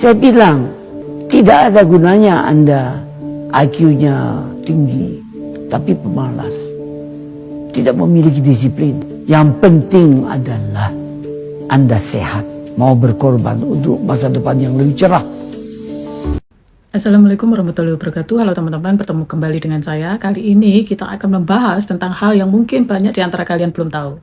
Saya bilang, tidak ada gunanya Anda IQ-nya tinggi, tapi pemalas, tidak memiliki disiplin. Yang penting adalah Anda sehat, mau berkorban untuk masa depan yang lebih cerah. Assalamualaikum warahmatullahi wabarakatuh. Halo teman-teman, bertemu kembali dengan saya. Kali ini kita akan membahas tentang hal yang mungkin banyak di antara kalian belum tahu.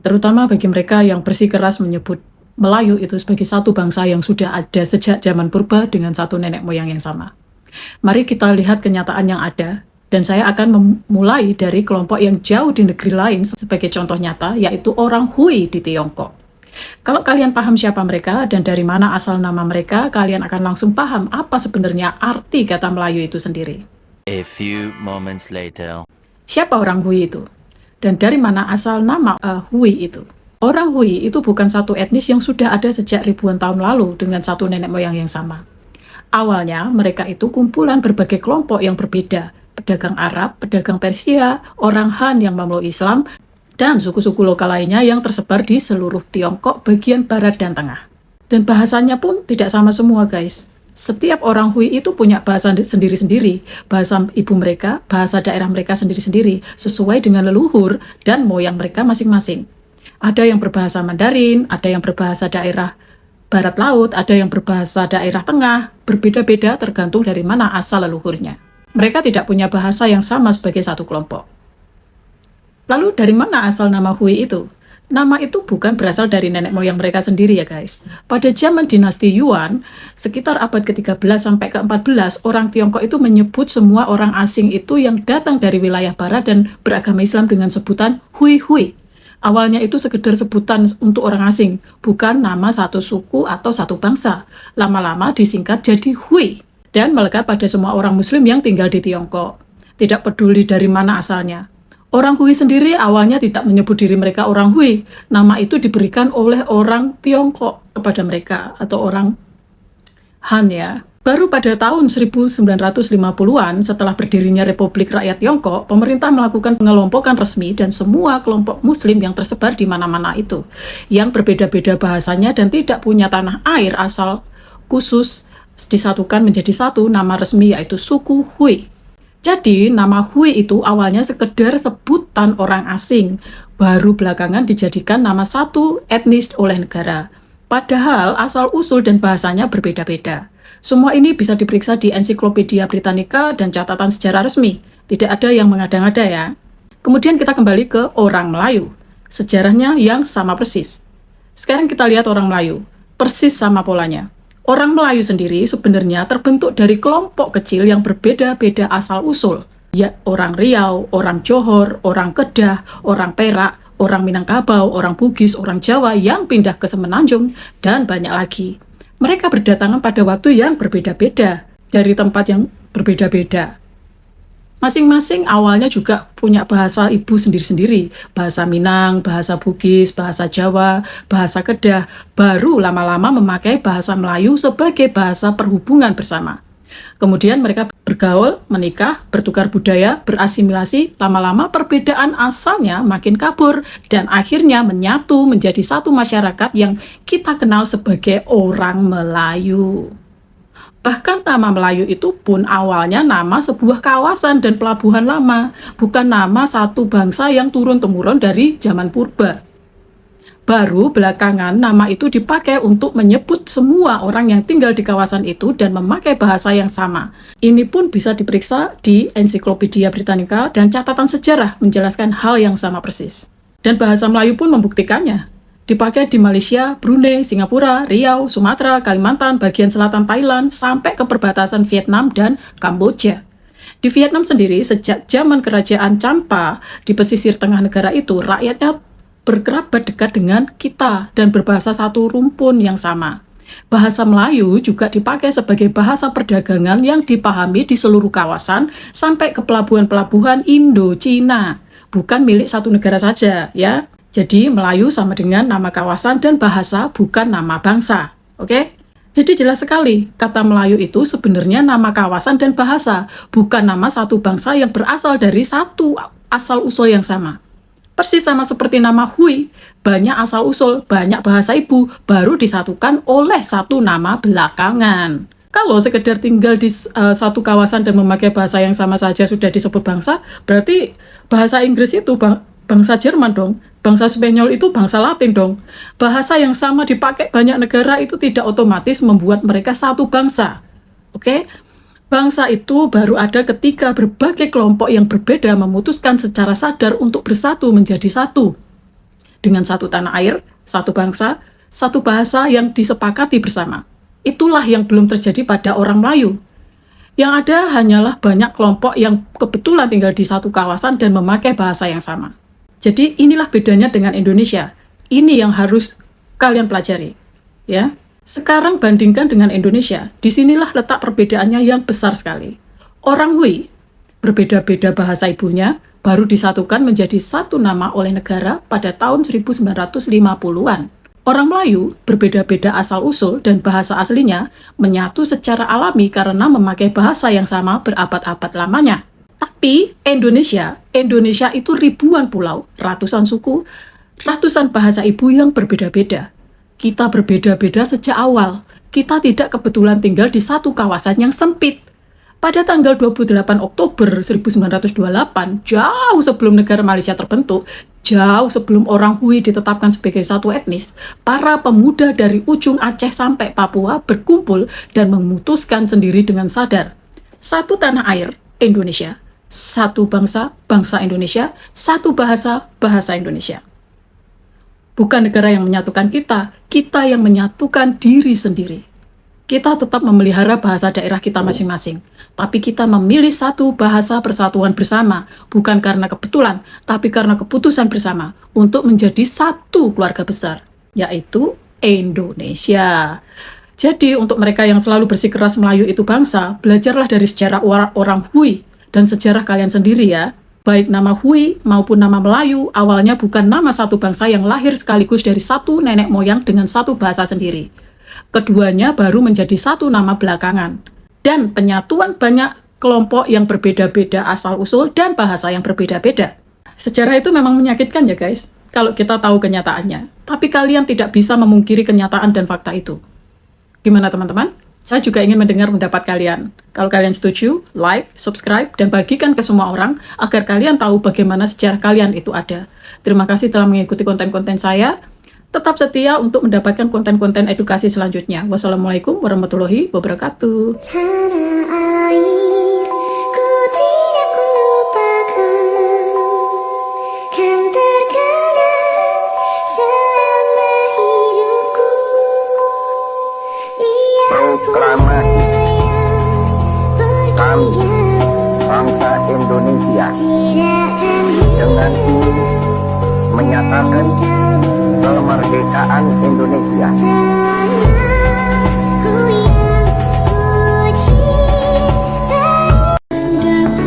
Terutama bagi mereka yang bersikeras menyebut Melayu itu sebagai satu bangsa yang sudah ada sejak zaman purba dengan satu nenek moyang yang sama. Mari kita lihat kenyataan yang ada, dan saya akan memulai dari kelompok yang jauh di negeri lain sebagai contoh nyata, yaitu orang Hui di Tiongkok. Kalau kalian paham siapa mereka dan dari mana asal nama mereka, kalian akan langsung paham apa sebenarnya arti kata Melayu itu sendiri. A few moments later. Siapa orang Hui itu? Dan dari mana asal nama Hui itu? Orang Hui itu bukan satu etnis yang sudah ada sejak ribuan tahun lalu dengan satu nenek moyang yang sama. Awalnya mereka itu kumpulan berbagai kelompok yang berbeda, pedagang Arab, pedagang Persia, orang Han yang memeluk Islam, dan suku-suku lokal lainnya yang tersebar di seluruh Tiongkok bagian barat dan tengah. Dan bahasanya pun tidak sama semua, guys. Setiap orang Hui itu punya bahasa sendiri-sendiri, bahasa ibu mereka, bahasa daerah mereka sendiri-sendiri, sesuai dengan leluhur dan moyang mereka masing-masing. Ada yang berbahasa Mandarin, ada yang berbahasa daerah barat laut, ada yang berbahasa daerah tengah, berbeda-beda tergantung dari mana asal leluhurnya. Mereka tidak punya bahasa yang sama sebagai satu kelompok. Lalu dari mana asal nama Hui itu? Nama itu bukan berasal dari nenek moyang mereka sendiri ya guys. Pada zaman dinasti Yuan, sekitar abad ke-13 sampai ke-14, orang Tiongkok itu menyebut semua orang asing itu yang datang dari wilayah barat dan beragama Islam dengan sebutan Hui-Hui. Awalnya itu sekedar sebutan untuk orang asing, bukan nama satu suku atau satu bangsa. Lama-lama disingkat jadi Hui dan melekat pada semua orang Muslim yang tinggal di Tiongkok. Tidak peduli dari mana asalnya. Orang Hui sendiri awalnya tidak menyebut diri mereka orang Hui. Nama itu diberikan oleh orang Tiongkok kepada mereka atau orang Han ya. Baru pada tahun 1950-an setelah berdirinya Republik Rakyat Tiongkok, pemerintah melakukan pengelompokan resmi dan semua kelompok Muslim yang tersebar di mana-mana itu, yang berbeda-beda bahasanya dan tidak punya tanah air asal khusus, disatukan menjadi satu nama resmi yaitu suku Hui. Jadi, nama Hui itu awalnya sekedar sebutan orang asing, baru belakangan dijadikan nama satu etnis oleh negara. Padahal asal-usul dan bahasanya berbeda-beda. Semua ini bisa diperiksa di Ensiklopedia Britannica dan catatan sejarah resmi. Tidak ada yang mengada-ngada ya. Kemudian kita kembali ke orang Melayu. Sejarahnya yang sama persis. Sekarang kita lihat orang Melayu. Persis sama polanya. Orang Melayu sendiri sebenarnya terbentuk dari kelompok kecil yang berbeda-beda asal-usul. Ya, orang Riau, orang Johor, orang Kedah, orang Perak, orang Minangkabau, orang Bugis, orang Jawa yang pindah ke Semenanjung, dan banyak lagi. Mereka berdatangan pada waktu yang berbeda-beda, dari tempat yang berbeda-beda. Masing-masing awalnya juga punya bahasa ibu sendiri-sendiri, bahasa Minang, bahasa Bugis, bahasa Jawa, bahasa Kedah, baru lama-lama memakai bahasa Melayu sebagai bahasa perhubungan bersama. Kemudian mereka bergaul, menikah, bertukar budaya, berasimilasi, lama-lama perbedaan asalnya makin kabur, dan akhirnya menyatu menjadi satu masyarakat yang kita kenal sebagai orang Melayu. Bahkan nama Melayu itu pun awalnya nama sebuah kawasan dan pelabuhan lama, bukan nama satu bangsa yang turun-temurun dari zaman purba. Baru belakangan nama itu dipakai untuk menyebut semua orang yang tinggal di kawasan itu dan memakai bahasa yang sama. Ini pun bisa diperiksa di Ensiklopedia Britannica dan catatan sejarah menjelaskan hal yang sama persis. Dan bahasa Melayu pun membuktikannya. Dipakai di Malaysia, Brunei, Singapura, Riau, Sumatera, Kalimantan, bagian selatan Thailand, sampai ke perbatasan Vietnam dan Kamboja. Di Vietnam sendiri, sejak zaman kerajaan Champa di pesisir tengah negara itu, rakyatnya berkerabat dekat dengan kita dan berbahasa satu rumpun yang sama. Bahasa Melayu juga dipakai sebagai bahasa perdagangan yang dipahami di seluruh kawasan sampai ke pelabuhan-pelabuhan Indo-Cina. Bukan milik satu negara saja, ya. Jadi Melayu sama dengan nama kawasan dan bahasa, bukan nama bangsa. Oke? Jadi jelas sekali, kata Melayu itu sebenarnya nama kawasan dan bahasa, bukan nama satu bangsa yang berasal dari satu asal-usul yang sama. Persis sama seperti nama Hui, banyak asal-usul, banyak bahasa ibu, baru disatukan oleh satu nama belakangan. Kalau sekedar tinggal di satu kawasan dan memakai bahasa yang sama saja sudah disebut bangsa, berarti bahasa Inggris itu bangsa Jerman dong, bangsa Spanyol itu bangsa Latin dong. Bahasa yang sama dipakai banyak negara itu tidak otomatis membuat mereka satu bangsa. Oke? Bangsa itu baru ada ketika berbagai kelompok yang berbeda memutuskan secara sadar untuk bersatu menjadi satu. Dengan satu tanah air, satu bangsa, satu bahasa yang disepakati bersama. Itulah yang belum terjadi pada orang Melayu. Yang ada hanyalah banyak kelompok yang kebetulan tinggal di satu kawasan dan memakai bahasa yang sama. Jadi inilah bedanya dengan Indonesia. Ini yang harus kalian pelajari. Ya. Sekarang bandingkan dengan Indonesia, disinilah letak perbedaannya yang besar sekali. Orang Hui, berbeda-beda bahasa ibunya, baru disatukan menjadi satu nama oleh negara pada tahun 1950-an. Orang Melayu, berbeda-beda asal-usul dan bahasa aslinya, menyatu secara alami karena memakai bahasa yang sama berabad-abad lamanya. Tapi Indonesia itu ribuan pulau, ratusan suku, ratusan bahasa ibu yang berbeda-beda. Kita berbeda-beda sejak awal. Kita tidak kebetulan tinggal di satu kawasan yang sempit. Pada tanggal 28 Oktober 1928, jauh sebelum negara Malaysia terbentuk, jauh sebelum orang Hui ditetapkan sebagai satu etnis, para pemuda dari ujung Aceh sampai Papua berkumpul dan memutuskan sendiri dengan sadar. Satu tanah air, Indonesia. Satu bangsa, bangsa Indonesia. Satu bahasa, bahasa Indonesia. Bukan negara yang menyatukan kita yang menyatukan diri sendiri. Kita tetap memelihara bahasa daerah kita masing-masing, tapi kita memilih satu bahasa persatuan bersama, bukan karena kebetulan, tapi karena keputusan bersama, untuk menjadi satu keluarga besar, yaitu Indonesia. Jadi, untuk mereka yang selalu bersikeras Melayu itu bangsa, belajarlah dari sejarah orang Hui, dan sejarah kalian sendiri ya. Baik nama Hui maupun nama Melayu awalnya bukan nama satu bangsa yang lahir sekaligus dari satu nenek moyang dengan satu bahasa sendiri. Keduanya baru menjadi satu nama belakangan. Dan penyatuan banyak kelompok yang berbeda-beda asal-usul dan bahasa yang berbeda-beda. Sejarah itu memang menyakitkan ya guys, kalau kita tahu kenyataannya. Tapi kalian tidak bisa memungkiri kenyataan dan fakta itu. Gimana teman-teman? Saya juga ingin mendengar pendapat kalian. Kalau kalian setuju, like, subscribe, dan bagikan ke semua orang agar kalian tahu bagaimana sejarah kalian itu ada. Terima kasih telah mengikuti konten-konten saya. Tetap setia untuk mendapatkan konten-konten edukasi selanjutnya. Wassalamualaikum warahmatullahi wabarakatuh. Tanah air, ku tidak lupakan, kan terkenang selama hidupku. Proklamasi kami bangsa Indonesia dengan ini menyatakan kemerdekaan Indonesia.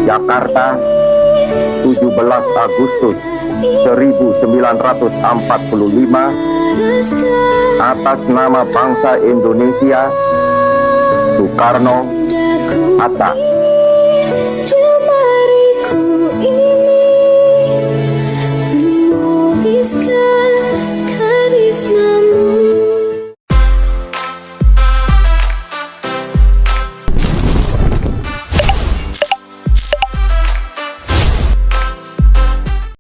Jakarta, 17 Agustus 1945, atas nama bangsa Indonesia, Soekarno, Hatta.